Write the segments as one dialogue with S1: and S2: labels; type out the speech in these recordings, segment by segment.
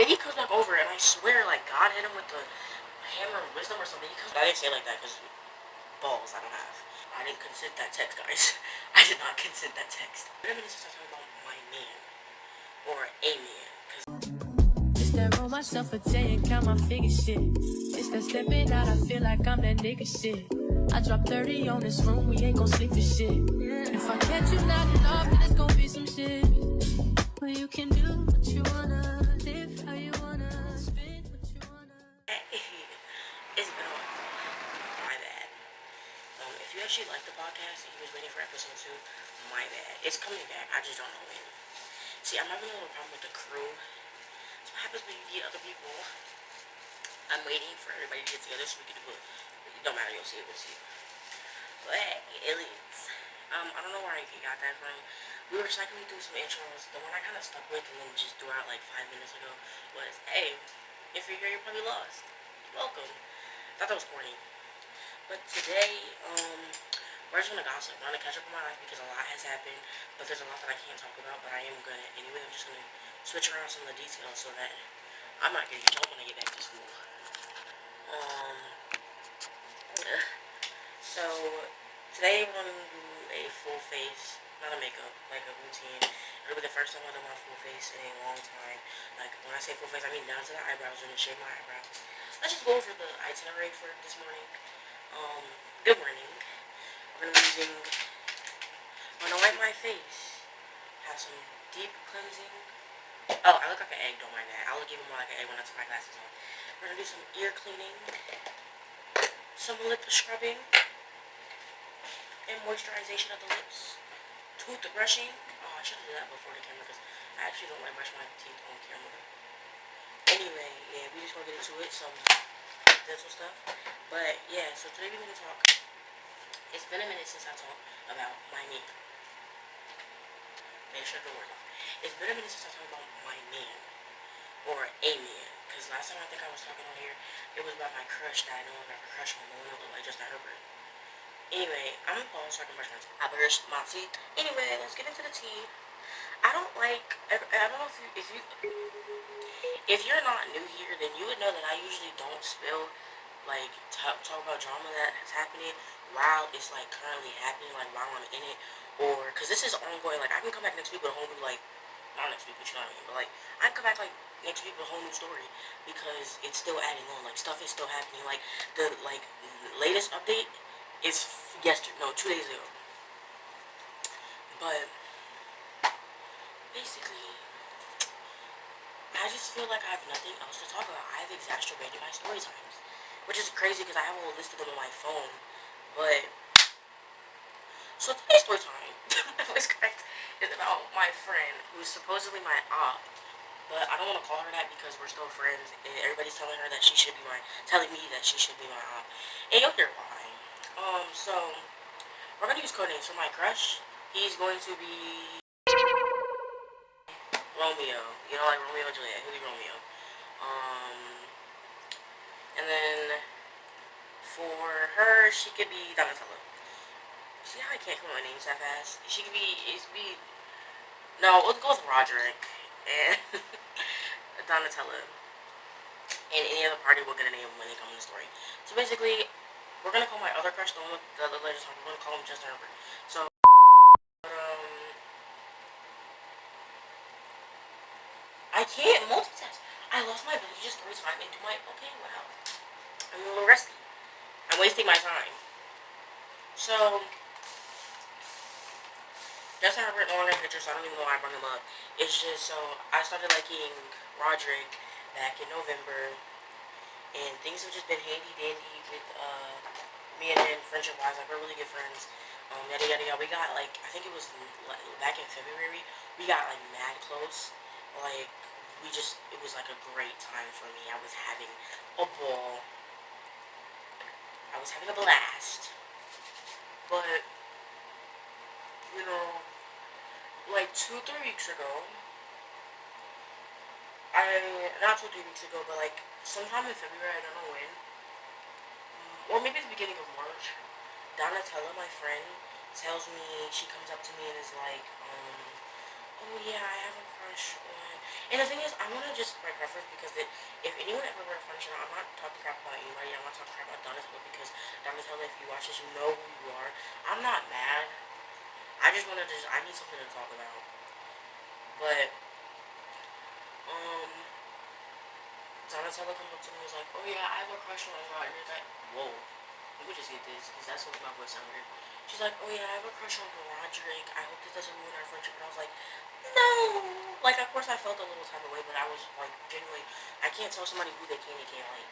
S1: And he comes back over, and I swear, like, God hit him with the hammer of wisdom or something. I didn't say it like that, because balls I don't have. I didn't consent that text, guys. I did not consent that text. Wait a minute since I talking about my man. Or a man.
S2: It's that roll myself a J and count my figure shit. It's that stepping out, I feel like I'm that nigga shit. I dropped 30 on this room, we ain't gon' sleep for shit. If I catch you nodding off, then it's gon' be some shit. Well, you can do what you wanna, live how you wanna, spit what you wanna.
S1: It's been a while. My bad. If you actually like the podcast and you was waiting for episode 2, my bad. It's coming back. I just don't know when. See, I'm having a little problem with the crew. So what happens when you get other people? I'm waiting for everybody to get together so we can do it. It don't matter, you'll see it, we'll see. But aliens. I don't know where I got that from. We were cycling through some intros. The one I kind of stuck with and then just threw out like 5 minutes ago was, hey, if you're here, you're probably lost. Welcome. I thought that was corny. But today, we're just gonna gossip. I'm gonna catch up on my life because a lot has happened, but there's a lot that I can't talk about, but I am gonna anyway. I'm just gonna switch around some of the details so that I'm not getting jumped when I get back to school. So today we're gonna do a full face, not a makeup, like a routine. It'll be the first time I do my full face in a long time. Like when I say full face, I mean down to the eyebrows. I'm gonna shave my eyebrows. Let's just go over the itinerary for this morning. Good morning. We're gonna be using. I'm gonna wipe my face. Have some deep cleansing. Oh, I look like an egg. Don't mind that. I look even more like an egg when I take my glasses on. We're gonna do some ear cleaning, some lip scrubbing, and moisturization of the lips. Tooth brushing. Oh, I should have done that before the camera because I actually don't like brush my teeth on camera. Anyway, yeah, we just gonna get into it. Some dental stuff. But yeah, so today we're gonna talk. It's been a minute since I talked about my man. Make sure the word off. It's been a minute since I talked about my man. Or a man. Because last time I think I was talking on here, it was about my crush that I know I have a crush on. The one that looked like Justin Herbert. Anyway, I'm gonna pause so I can brush my teeth. I brushed my teeth. Anyway, let's get into the tea. I don't know if you're not new here, then you would know that I usually don't spill, like, talk about drama that is happening while it's, like, currently happening, like, while I'm in it, or, because this is ongoing, like, I can come back next week with a whole new, like, not next week, but you know what I mean, but, like, I can come back, like, next week with a whole new story, because it's still adding on, like, stuff is still happening, like, the, like, latest update is 2 days ago, but, basically, I just feel like I have nothing else to talk about. I have exacerbated my story times, which is crazy because I have a whole list of them on my phone. But so today's story time, my voice cracked, is about my friend who's supposedly my op, but I don't want to call her that because we're still friends, and everybody's telling me that she should be my op, and you'll hear why. So we're gonna use codenames for my crush. He's going to be Romeo, you know, like Romeo and Juliet. He'll be Romeo. And then for her, she could be Donatella. See how I can't come up with names that fast? She could be, no, we'll go with Roderick and Donatella. And any other party will get a name when they come in the story. So basically, we're gonna call my other crush, the one with the legend song, we're gonna call him Justin Herbert. So, I can't multitask. I lost my ability to just throw time into my, okay, wow. I'm a little rusty. I'm wasting my time. So, Justin Herbert no longer in picture, so I don't even know why I brought him up. It's just, so, I started liking Roderick back in November, and things have just been handy-dandy with, me and him, friendship-wise, like, we're really good friends, yada yada yada. We got, like, I think it was, like, back in February, we got, like, mad close, like, it was, like, a great time for me. I was having a ball. I was having a blast. But, you know, like, 2-3 weeks ago, not 2-3 weeks ago, but, like, sometime in February, I don't know when, or maybe the beginning of March, Donatella, my friend, tells me, she comes up to me and is like, oh oh yeah, I have a crush on. And the thing is, I want to just my preference because if anyone ever were to function, I'm not talking crap about anybody. I'm not talking crap about Donatello because Donatello, if you watch this, you know who you are. I'm not mad. I just want to I need something to talk about. But um, Donatello comes up to me and was like, oh yeah, I have a crush on Roderick. Like, whoa, let me just get this because that's what my voice sounded weird. She's like, oh yeah, I have a crush on Roderick. I hope this doesn't ruin our friendship. And I was like, no. Like, of course I felt a little type of way, but I was like, genuinely, I can't tell somebody who they can and can't like.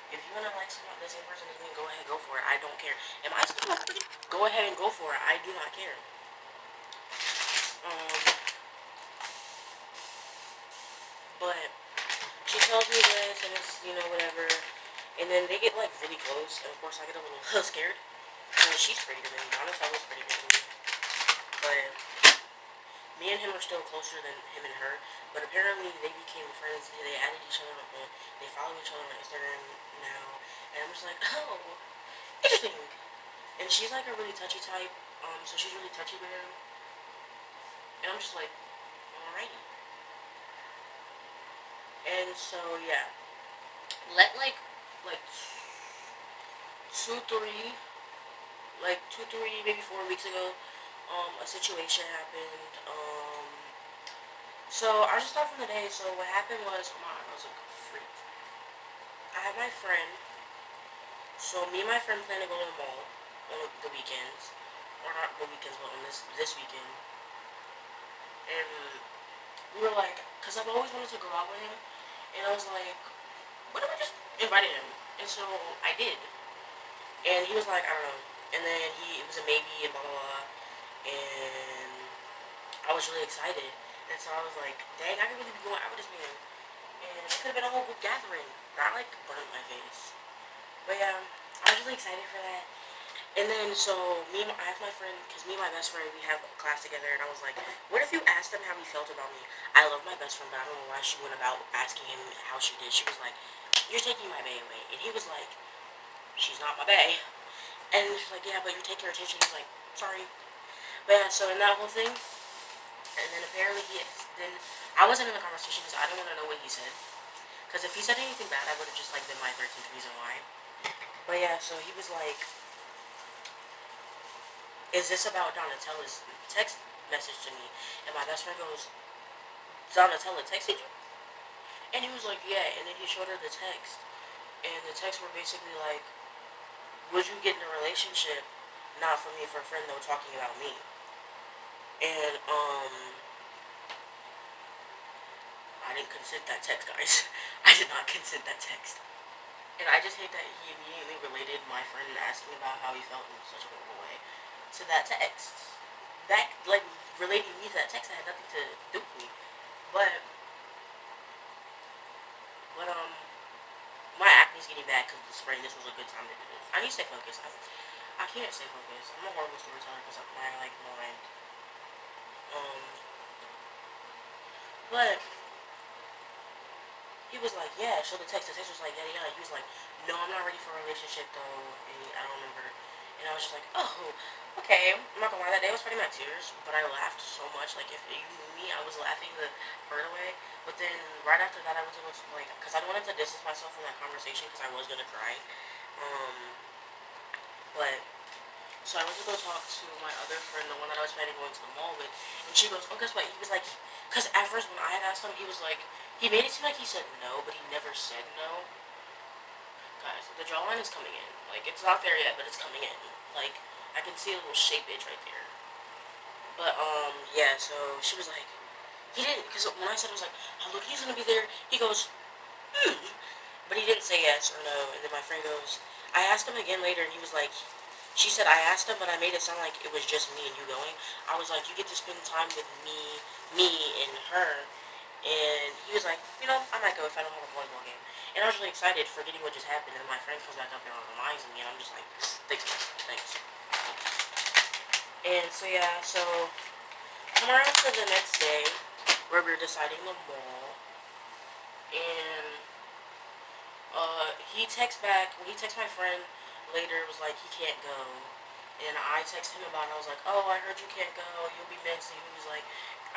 S1: If you wanna like someone, the same person as me, go ahead, go for it. I don't care. Am I still recording? Go ahead and go for it. I do not care. But she tells me this, and it's whatever. And then they get like really close, and of course I get a little scared. I mean, she's prettier than me. Donatello's prettier than me. But me and him are still closer than him and her. But apparently they became friends. They added each other on. They follow each other on Instagram now. And I'm just like, oh, interesting. And she's like a really touchy type. So she's really touchy with him. And I'm just like, alrighty. And so yeah, let like two, three, maybe 4 weeks ago, a situation happened. So I'll just start from the day. So what happened was, oh my God, I was like a freak. I had my friend. So me and my friend planned to go to the mall on the weekends, or not the weekends, but on this weekend. And we were like, cause I've always wanted to go out with him, and I was like, what if I just invited him? And so I did. And he was like, I don't know. And then it was a maybe and blah blah blah. And I was really excited. And so I was like, dang, I could really be going out with this man. And it could have been a whole group gathering. That like burnt my face. But yeah, I was really excited for that. And then so I asked my friend, because me and my best friend, we have a class together, and I was like, what if you asked him how he felt about me? I love my best friend, but I don't know why she went about asking him how she did. She was like, you're taking my bae away. And he was like, she's not my bae. And she's like, yeah, but you take her attention. He's like, sorry. But yeah, so in that whole thing, and then apparently then I wasn't in the conversation because I didn't want to know what he said. Because if he said anything bad, I would have just like been my 13th reason why. But yeah, so he was like, is this about Donatella's text message to me? And my best friend goes, Donatella texted you? And he was like, yeah. And then he showed her the text. And the texts were basically like, would you get in a relationship? Not for me, for a friend though, talking about me. And I didn't consent that text, guys. I did not consent that text. And I just hate that he immediately related my friend asking about how he felt in such a horrible way to that text. That, like, relating me to that text that had nothing to do with me. But my acne's getting bad because of the spring. This was a good time to do this. I need to stay focused. I can't stay focused. I'm a horrible storyteller because of my, like, mind. But he was like, yeah, show the text. The text was like, yeah, yeah. He was like, no, I'm not ready for a relationship, though. And I don't remember. And I was just like, oh, okay. I'm not gonna lie, that day I was fighting my tears, but I laughed so much. Like, if you knew me, I was laughing the hurt away. But then, right after that, I went to go, like, because I wanted to distance myself from that conversation because I was gonna cry. But, so I went to go talk to my other friend, the one that I was planning going to the mall with. And she goes, oh, guess what? He was like, because at first when I had asked him, he was like, he made it seem like he said no, but he never said no. Guys, the jawline is coming in. Like, it's not there yet, but it's coming in. Like, I can see a little shape itch right there. But, yeah, so she was like, he didn't, because when I said, I was like, oh, look, he's gonna be there, he goes, but he didn't say yes or no. And then my friend goes, I asked him again later, and he was like, she said, I asked him, but I made it sound like it was just me and you going. I was like, you get to spend time with me and her. And he was like, I might go if I don't have a volleyball game. And I was really excited, forgetting what just happened. And my friend comes back up and reminds me, and I'm just like, thanks, man, thanks. And so, yeah, so come around to the next day, where we were deciding the mall. And he texts back, when he texts my friend later, was like, he can't go. And I texted him about it. I was like, oh, I heard you can't go. You'll be missed. And he was like,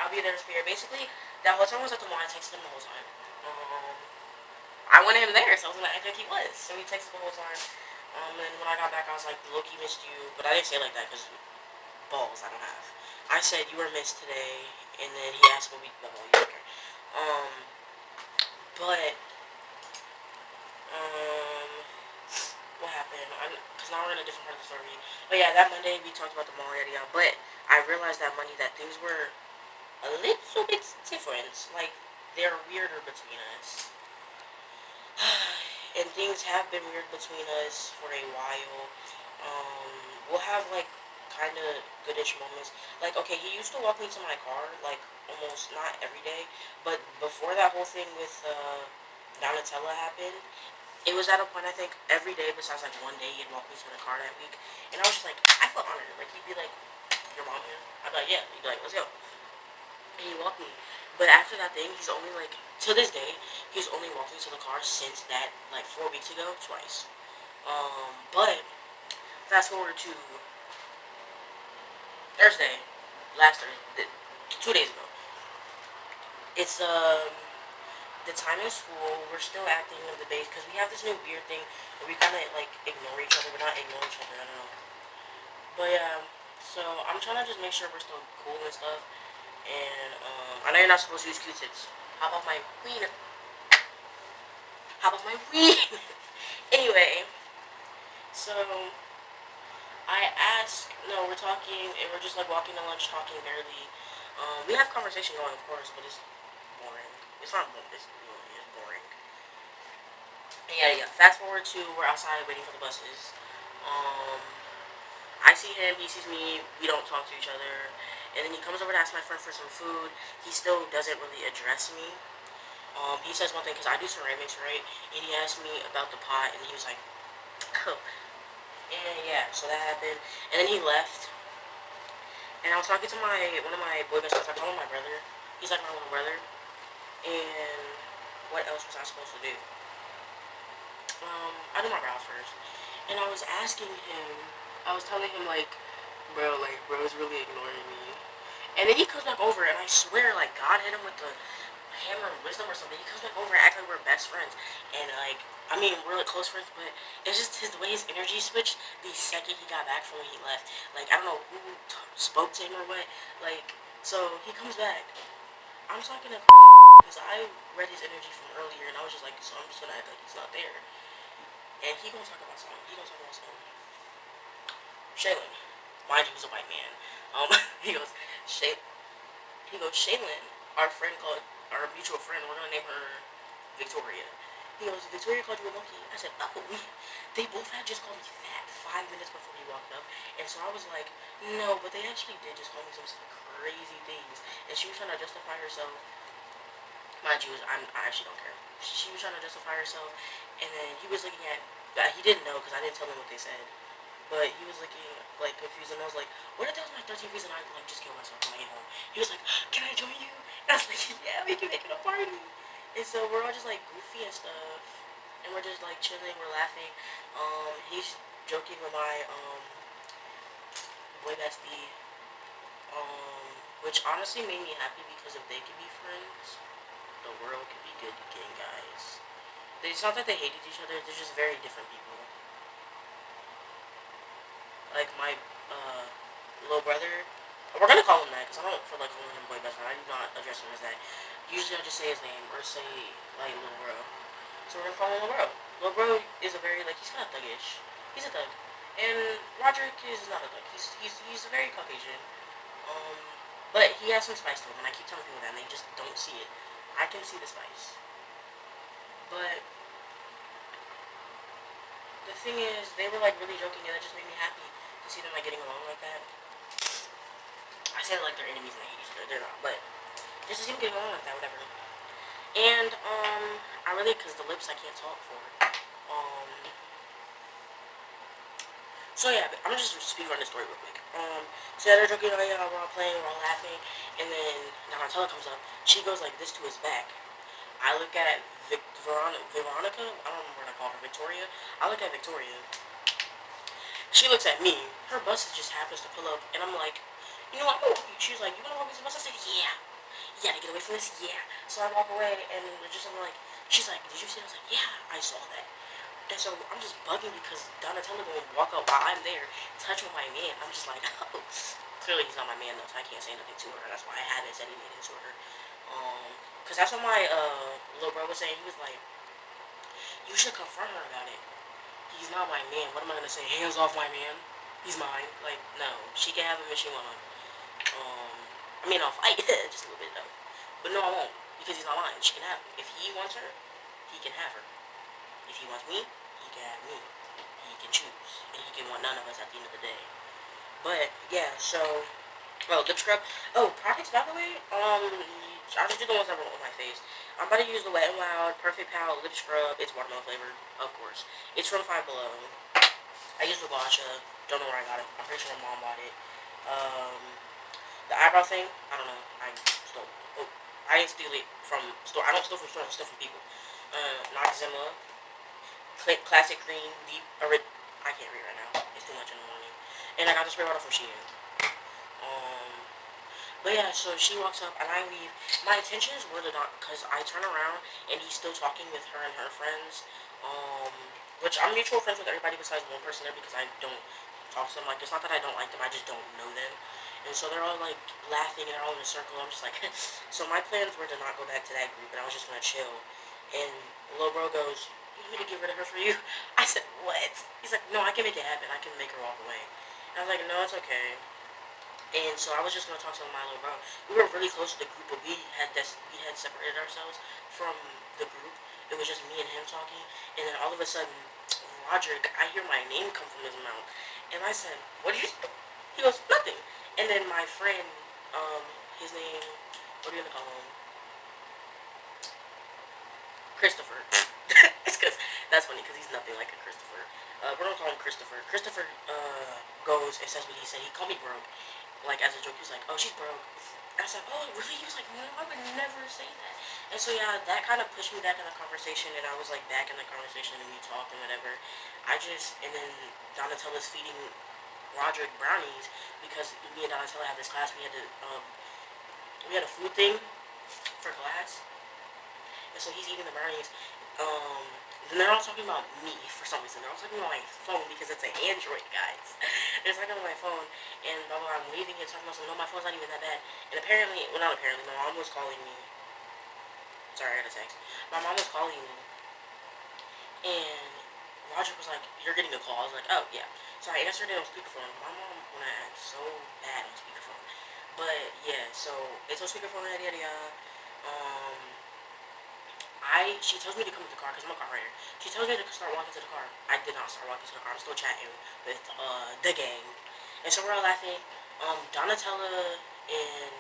S1: I'll be there in spirit. Basically, that whole time I was at the mall. I texted him the whole time. I wanted him there, so I was gonna act like he was. So he texted the whole time. And when I got back, I was like, Loki missed you. But I didn't say it like that because balls I don't have. I said, you were missed today. And then he asked what we, no, you don't care. But, what happened? Because now we're in a different part of the story. But yeah, that Monday we talked about the mall, yada yada. But I realized that Monday that things were a little bit different. Like, they're weirder between us. And things have been weird between us for a while. We'll have, like, kind of goodish moments. Like, okay, he used to walk me to my car, like, almost not every day. But before that whole thing with, Donatella happened, it was at a point, I think, every day besides, like, one day, he'd walk me to the car that week. And I was just like, I felt honored. Like, he'd be like, your mom here? I'd be like, yeah. He'd be like, let's go. And he walked me. But after that thing, he's only, like, to this day, he's only walked me to the car since that, like, 4 weeks ago, twice. But, fast forward to Thursday, last Thursday, 2 days ago. It's, the time in school, we're still acting in the base, because we have this new weird thing where we kind of, like, ignore each other. We're not ignoring each other, I don't know. But, yeah, so I'm trying to just make sure we're still cool and stuff. And, I know you're not supposed to use Q-tips. How about my queen? How about my queen? Anyway, so I asked, no, we're talking, and we're just, like, walking to lunch, talking barely. We have conversation going, of course, but it's boring. It's not boring, it's boring. And yeah. Fast forward to, we're outside waiting for the buses. I see him, he sees me, we don't talk to each other. And then he comes over to ask my friend for some food. He still doesn't really address me. He says one thing, because I do ceramics, right? And he asked me about the pot, and he was like, oh. And yeah, so that happened. And then he left. And I was talking to one of my boy best friends. I call him my brother. He's like my little brother. And what else was I supposed to do? I do my brows first. And I was asking him, I was telling him, like, bro's really ignoring me. And then he comes back over, and I swear, like, God hit him with the hammer of wisdom or something. He comes back over and acts like we're best friends. And, like, I mean, we're, like, close friends, but it's just the way his energy switched the second he got back from when he left. Like, I don't know who spoke to him or what. Like, so he comes back. I'm talking to because I read his energy from earlier, and I was just like, so I'm just gonna act like he's not there. And he gonna talk about something. Shaylin. Mind you, he's a white man. He goes, Shaylin, our friend called, our mutual friend, we're gonna name her Victoria. He goes, Victoria called you a monkey. I said, oh, they both had just called me fat 5 minutes before he walked up. And so I was like, no, but they actually did just call me some crazy things. And she was trying to justify herself. Mind you, I actually don't care. She was trying to justify herself. And then he was looking at, he didn't know because I didn't tell him what they said. But he was looking, like, confused, and I was like, what if that was my 13th reason I, like, just killed myself when I get home? He was like, can I join you? And I was like, yeah, we can make it a party. And so we're all just, like, goofy and stuff. And we're just, like, chilling, we're laughing. He's joking with my, boy bestie. Which honestly made me happy because if they could be friends, the world could be good again, guys. It's not that they hated each other, they're just very different people. Like my little brother, we're gonna call him that because I don't feel like calling him boy best friend. I do not address him as that. Usually I just say his name or say like little bro. So we're gonna call him little bro. Little bro is a very like he's kind of thuggish. He's a thug, and Roderick is not a thug. He's a very Caucasian. But he has some spice to him, and I keep telling people that, and they just don't see it. I can see the spice, but the thing is, they were like really joking, and that just made me happy to see them like getting along like that. I said like they're enemies and they hate each other. They're not, but just to see them getting along like that, whatever. And I really, cause the lips I can't talk for. So yeah, I'm gonna just speak on this story real quick. So yeah, they're joking, oh yeah, we're all playing, we're all laughing, and then Donatella comes up. She goes like this to his back. I look at Veronica. I don't remember what I called her, Victoria. I look at Victoria, She looks at me. Her bus just happens to pull up, and I'm like, you know what? She was like, you want to walk me to the bus? I said, yeah. Yeah, to get away from this? Yeah. So I walk away, and I'm like, she's like, did you see it? I was like, yeah, I saw that. And so I'm just bugging because Donatella gonna walk up while I'm there, touch with my man. I'm just like, oh, clearly he's not my man though, so I can't say nothing to her. That's why I haven't said anything to her. Cause that's what my little bro was saying. He was like, you should confront her about it. He's not my man. What am I gonna say? Hands off my man. He's mine. Like, no, she can have him if she wanna. I mean, I'll fight just a little bit though, but no, I won't because he's not mine. She can have him. If he wants her, he can have her. If he wants me, he can have me. He can choose, and he can want none of us at the end of the day. But yeah, so lip scrub. Oh, products by the way. I just do the ones I want on my face. I'm about to use the Wet n Wild Perfect Pal lip scrub. It's watermelon flavored, of course. It's from Five Below. I use the Guacha. Don't know where I got it. I'm pretty sure my mom bought it. The eyebrow thing, I don't know. I stole. Oh, I didn't steal it from store. I don't steal from stores. I steal from people. Noxzema, Classic Cream, Deep. I can't read right now. It's too much in the morning. And I got the spray bottle from Shein. But yeah, so she walks up and I leave. My intentions were to not, because I turn around and he's still talking with her and her friends. Which I'm mutual friends with everybody besides one person there because I don't talk to them. Like, it's not that I don't like them, I just don't know them. And so they're all like laughing and they're all in a circle. I'm just like, so my plans were to not go back to that group and I was just gonna chill. And Lil Bro goes, you want me to get rid of her for you? I said, what? He's like, no, I can make it happen. I can make her walk away. And I was like, no, it's okay. And so I was just gonna talk to my little bro. We were really close to the group, but we had separated ourselves from the group. It was just me and him talking, and then all of a sudden, Roderick, I hear my name come from his mouth, and I said, "What did you?" He goes, "Nothing." And then my friend, his name, what are you gonna call him? Christopher. It's because that's funny because he's nothing like a Christopher. We're gonna call him Christopher. Christopher goes and says what he said. He called me broke. Like, as a joke, he was like, oh, she's broke. And I said, oh, really? He was like, no, I would never say that. And so, yeah, that kind of pushed me back in the conversation, and I was, like, back in the conversation, and we talked and whatever. And then Donatella's feeding Roderick brownies, because me and Donatella had this class, we had a food thing for class, and so he's eating the brownies, and they're all talking about me for some reason. They're all talking about my phone because it's an Android, guys. They're talking about my phone, and blah, blah, I'm waving and talking about something. No, my phone's not even that bad. And apparently, well, not apparently, my mom was calling me. Sorry, I got a text. My mom was calling me, and Roger was like, you're getting a call. I was like, oh, yeah. So I answered it on speakerphone. My mom wanna act so bad on speakerphone. But, yeah, so it's on speakerphone, yada, yada, yada. She tells me to come to the car because I'm a car rider. She tells me to start walking to the car. I did not start walking to the car. I'm still chatting with the gang, and so we're all laughing. Donatella and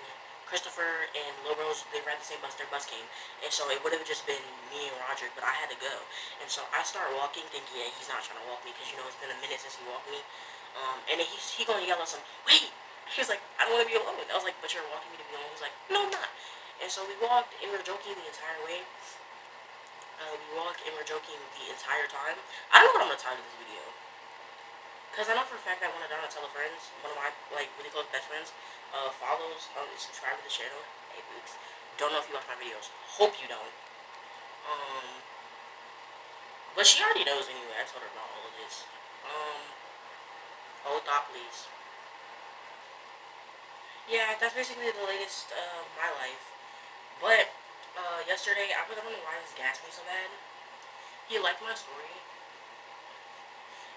S1: Christopher and Lil Rose, they ride the same bus. Their bus came, and so it would have just been me and Roger, but I had to go, and so I start walking, thinking, yeah, he's not trying to walk me because it's been a minute since he walked me, and then he gonna yell at some, wait. He was like, I don't want to be alone. I was like, but you're walking me to be alone. He was like, no, I'm not. And so we walked, and we were joking the entire way. We walked and we're joking the entire time. I don't know what I'm gonna title this video, because I know for a fact that one of Donatella's friends, one of my like really close best friends, follows and subscribe to the channel. Hey Boots. Don't know if you watch my videos. Hope you don't. But she already knows anyway. I told her about all of this. Hold thought please. Yeah, that's basically the latest of my life. But yesterday, I don't know why this gassed me so bad. He liked my story,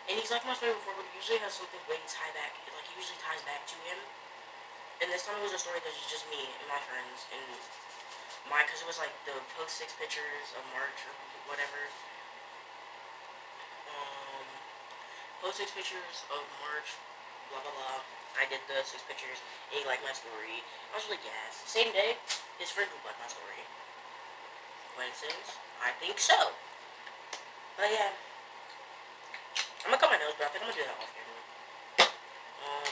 S1: and he's liked my story before, but he usually has something way tie back. Like, he usually ties back to him. And this time it was a story that was just me and my friends, and because it was like the post 6 pictures of March or whatever. Post 6 pictures of March, blah blah blah. I did the 6 pictures, and he liked my story. I was really gassed. Same day, his friend group liked my story. Coincidence? I think so. But yeah, I'm gonna cut my nose, but I think I'm gonna do that off camera.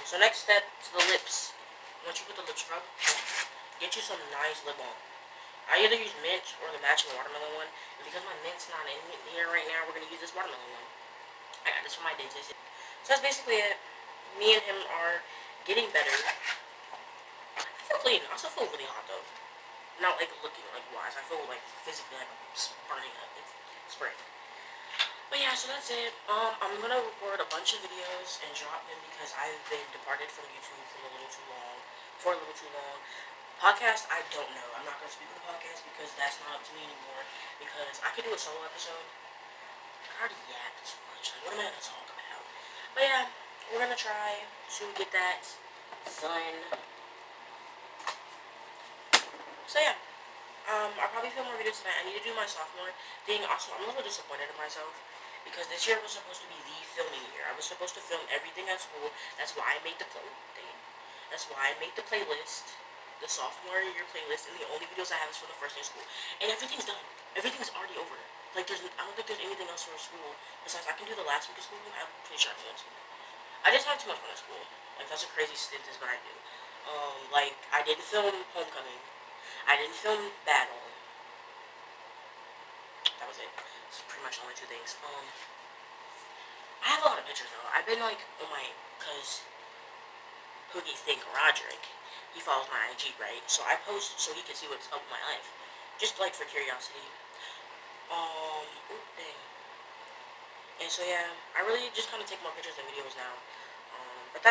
S1: So next step to the lips. Once you put the lip scrub, get you some nice lip balm. I either use mint or the matching watermelon one, and because my mint's not in here right now, we're gonna use this watermelon one. I got this from my dentist. So that's basically it. Me and him are getting better. I feel clean. I still feel really hot though. Not like looking like wise. I feel like physically like I'm burning up. It's spring. But yeah, so that's it. I'm gonna record a bunch of videos and drop them because I've been departed from YouTube for a little too long. Podcast, I don't know. I'm not gonna speak on the podcast because that's not up to me anymore. Because I could do a solo episode. I already yapped too much. Like, what am I gonna talk about? But yeah, we're gonna try to get that done. So yeah. I'll probably film more videos tonight. I need to do my sophomore thing. Also, I'm a little disappointed in myself because this year was supposed to be the filming year. I was supposed to film everything at school. That's why I made the That's why I made the playlist, the sophomore year playlist, and the only videos I have is from the first day of school. And everything's done. Everything's already over. Like, I don't think there's anything else for school besides I can do the last week of school. I'm pretty sure I can do it. I just have too much fun at school. Like, that's a crazy stint is what I do. Like, I didn't film Homecoming. I didn't film Battle. That was it. It's pretty much the only two things. I have a lot of pictures though. I've been like, oh my, cause who do you think, Roderick? He follows my IG, right? So I post so he can see what's up in my life, just like for curiosity. Dang. And so yeah, I really just kind of take more pictures and videos now. But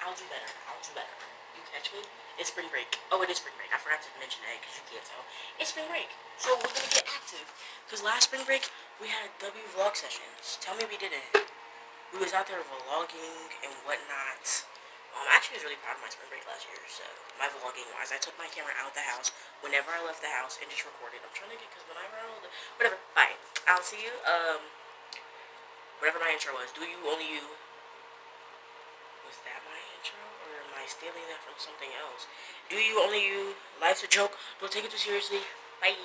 S1: I'll do better. I'll do better. You catch me? It's spring break. Oh, it is spring break. I forgot to mention that because you can't tell. It's spring break. So we're going to get active. Because last spring break, we had W vlog sessions. Tell me we didn't. We was out there vlogging and whatnot. I actually was really proud of my spring break last year. So, my vlogging wise, I took my camera out of the house whenever I left the house and just recorded. I'm trying to get, because whenever I rolled, whatever. Bye. I'll see you. Whatever my intro was. Do you, only you. Was that my intro? Or am I stealing that from something else? Do you, only you. Life's a joke. Don't take it too seriously. Bye.